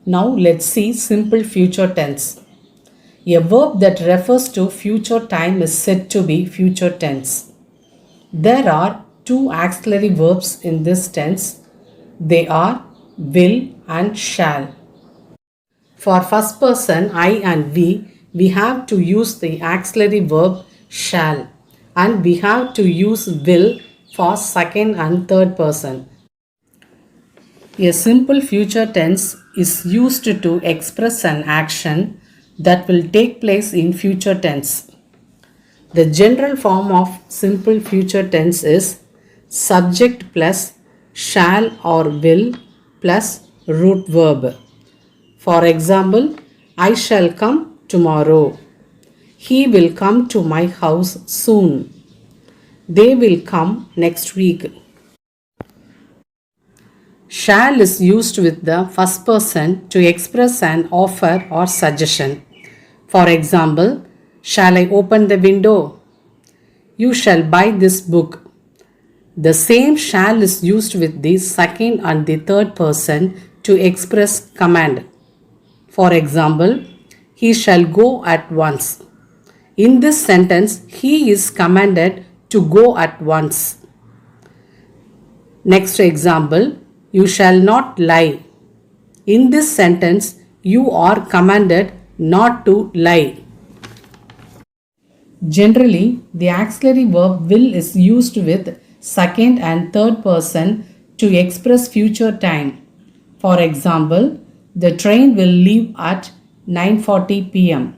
Now let's see simple future tense. A verb that refers to future time is said to be future tense. There are two auxiliary verbs in this tense. They are will and shall. For first person I and we have to use the auxiliary verb shall, and we have to use will for second and third person. A simple future tense is used to express an action that will take place in future tense. The general form of simple future tense is subject plus shall or will plus root verb. For example, I shall come tomorrow. He will come to my house soon. They will come next week. Shall is used with the first person to express an offer or suggestion. For example, shall I open the window? You shall buy this book. The same shall is used with the second and the third person to express command. For example, he shall go at once. In this sentence, he is commanded to go at once. Next example, you shall not lie. In this sentence, you are commanded not to lie. Generally, the auxiliary verb will is used with second and third person to express future time. For example, the train will leave at 9:40 p.m.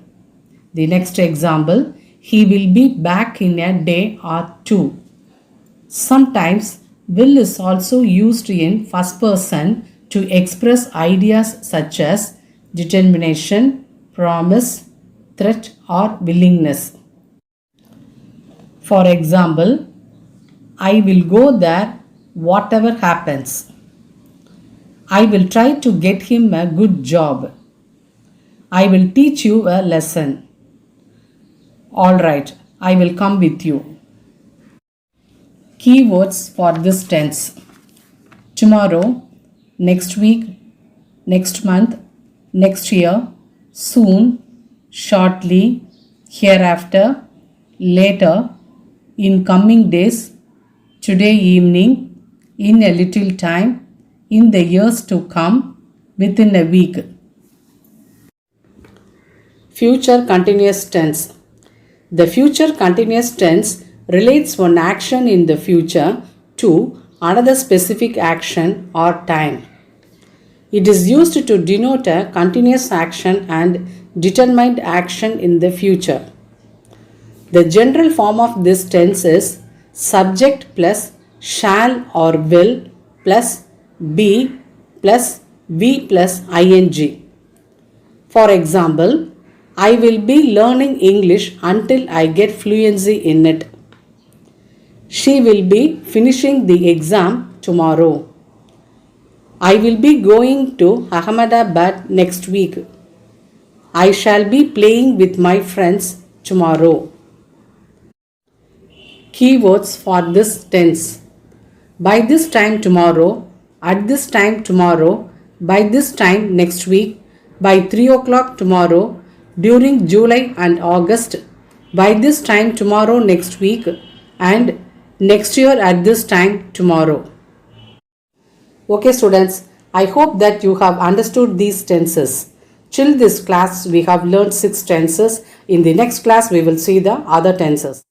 The next example, he will be back in a day or two. Sometimes, will is also used in first person to express ideas such as determination, promise, threat, or willingness. For example, I will go there whatever happens. I will try to get him a good job. I will teach you a lesson. All right, I will come with you. Keywords for this tense: tomorrow, next week, next month, next year, soon, shortly, hereafter, later, in coming days, today evening, in a little time, in the years to come, within a week. Future continuous tense. The future continuous tense relates one action in the future to another specific action or time. It is used to denote a continuous action and determined action in the future. The general form of this tense is subject plus shall or will plus be plus we plus ing. For example, I will be learning English until I get fluency in it. She will be finishing the exam tomorrow. I will be going to Ahmedabad next week. I shall be playing with my friends tomorrow. Keywords for this tense: by this time tomorrow, at this time tomorrow, by this time next week, by 3 o'clock tomorrow, during July and August, by this time tomorrow next week, and next year at this time tomorrow. Okay students, I hope that you have understood these tenses. Till this class we have learned 6 tenses. In the next class we will see the other tenses.